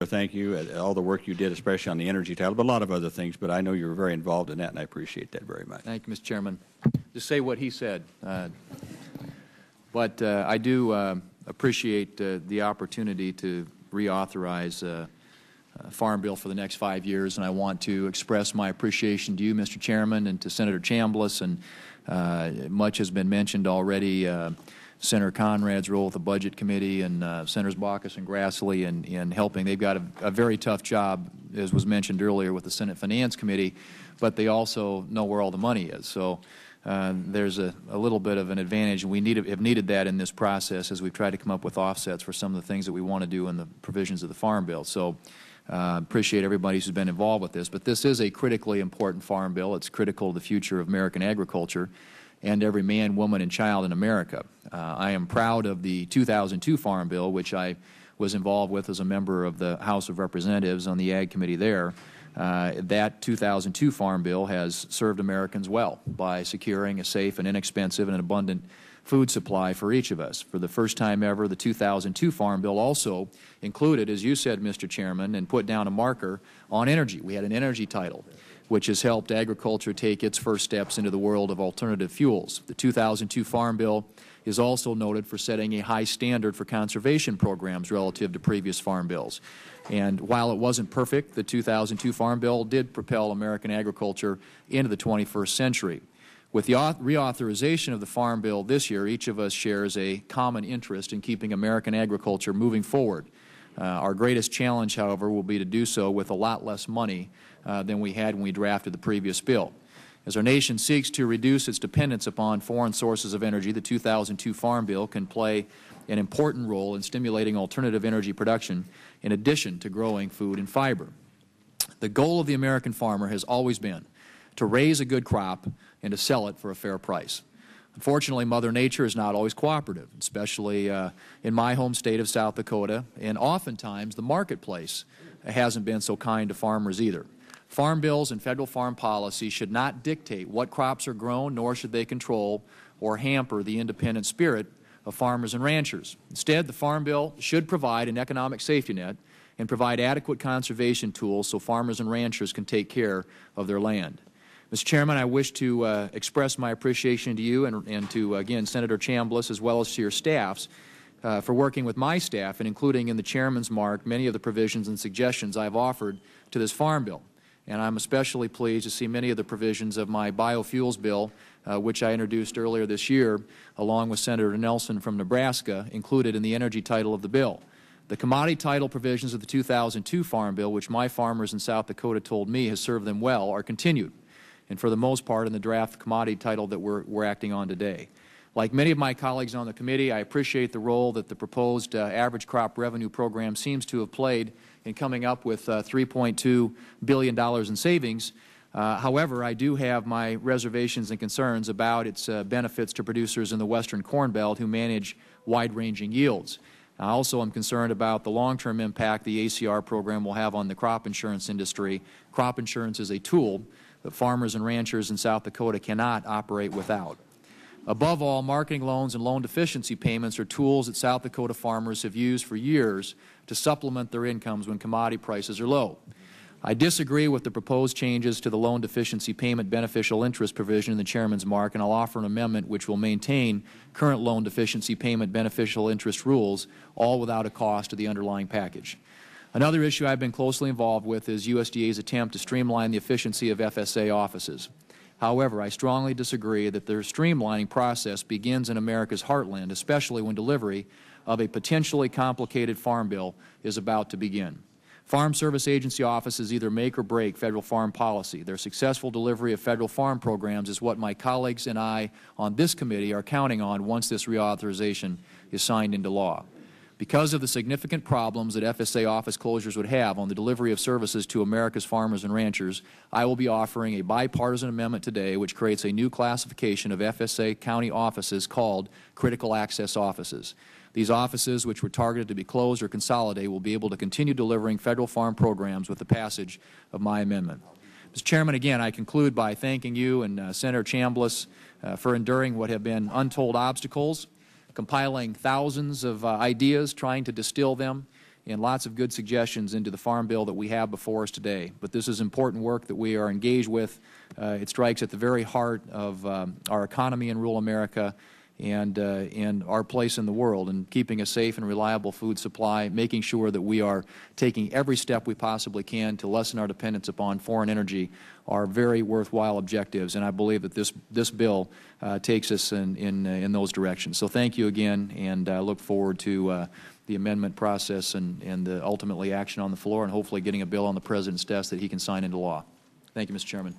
Thank you. All the work you did, especially on the energy title, but a lot of other things. But I know you were very involved in that, and I appreciate that very much. Thank you, Mr. Chairman. Just say what he said. But I do appreciate the opportunity to reauthorize Farm Bill for the next 5 years, and I want to express my appreciation to you, Mr. Chairman, and to Senator Chambliss, and much has been mentioned already. Senator Conrad's role with the Budget Committee and Senators Baucus and Grassley in helping. They've got a very tough job, as was mentioned earlier, with the Senate Finance Committee, but they also know where all the money is. So there's a little bit of an advantage, and we have needed that in this process as we've tried to come up with offsets for some of the things that we want to do in the provisions of the Farm Bill. So appreciate everybody who's been involved with this. But this is a critically important Farm Bill. It's critical to the future of American agriculture and every man, woman, and child in America. I am proud of the 2002 Farm Bill, which I was involved with as a member of the House of Representatives on the Ag Committee there. That 2002 Farm Bill has served Americans well by securing a safe and inexpensive and an abundant food supply for each of us. For the first time ever, the 2002 Farm Bill also included, as you said, Mr. Chairman, and put down a marker on energy. We had an energy title, which has helped agriculture take its first steps into the world of alternative fuels. The 2002 Farm Bill is also noted for setting a high standard for conservation programs relative to previous Farm Bills. And while it wasn't perfect, the 2002 Farm Bill did propel American agriculture into the 21st century. With the reauthorization of the Farm Bill this year, each of us shares a common interest in keeping American agriculture moving forward. Our greatest challenge, however, will be to do so with a lot less money than we had when we drafted the previous bill. As our nation seeks to reduce its dependence upon foreign sources of energy, the 2002 Farm Bill can play an important role in stimulating alternative energy production in addition to growing food and fiber. The goal of the American farmer has always been to raise a good crop and to sell it for a fair price. Unfortunately, Mother Nature is not always cooperative, especially in my home state of South Dakota, and oftentimes the marketplace hasn't been so kind to farmers either. Farm bills and federal farm policy should not dictate what crops are grown, nor should they control or hamper the independent spirit of farmers and ranchers. Instead, the Farm Bill should provide an economic safety net and provide adequate conservation tools so farmers and ranchers can take care of their land. Mr. Chairman, I wish to express my appreciation to you and to, again, Senator Chambliss, as well as to your staffs, for working with my staff and including in the Chairman's mark many of the provisions and suggestions I have offered to this Farm Bill. And I'm especially pleased to see many of the provisions of my biofuels bill, which I introduced earlier this year, along with Senator Nelson from Nebraska, included in the energy title of the bill. The commodity title provisions of the 2002 Farm Bill, which my farmers in South Dakota told me has served them well, are continued, and for the most part in the draft commodity title that we're acting on today. Like many of my colleagues on the committee, I appreciate the role that the proposed average crop revenue program seems to have played in coming up with $3.2 billion in savings. However, I do have my reservations and concerns about its benefits to producers in the Western Corn Belt who manage wide-ranging yields. I also am concerned about the long-term impact the ACR program will have on the crop insurance industry. Crop insurance is a tool that farmers and ranchers in South Dakota cannot operate without. Above all, marketing loans and loan deficiency payments are tools that South Dakota farmers have used for years to supplement their incomes when commodity prices are low. I disagree with the proposed changes to the loan deficiency payment beneficial interest provision in the Chairman's mark, and I'll offer an amendment which will maintain current loan deficiency payment beneficial interest rules, all without a cost to the underlying package. Another issue I've been closely involved with is USDA's attempt to streamline the efficiency of FSA offices. However, I strongly disagree that their streamlining process begins in America's heartland, especially when delivery of a potentially complicated farm bill is about to begin. Farm Service Agency offices either make or break federal farm policy. Their successful delivery of federal farm programs is what my colleagues and I on this committee are counting on once this reauthorization is signed into law. Because of the significant problems that FSA office closures would have on the delivery of services to America's farmers and ranchers, I will be offering a bipartisan amendment today which creates a new classification of FSA county offices called critical access offices. These offices, which were targeted to be closed or consolidated, will be able to continue delivering federal farm programs with the passage of my amendment. Mr. Chairman, again, I conclude by thanking you and Senator Chambliss for enduring what have been untold obstacles, compiling thousands of ideas, trying to distill them and lots of good suggestions into the farm bill that we have before us today. But this is important work that we are engaged with. It strikes at the very heart of our economy in rural America and our place in the world, and keeping a safe and reliable food supply, making sure that we are taking every step we possibly can to lessen our dependence upon foreign energy are very worthwhile objectives, and I believe that this bill takes us in those directions. So thank you again, and I look forward to the amendment process and ultimately action on the floor, and hopefully getting a bill on the President's desk that he can sign into law. Thank you, Mr. Chairman.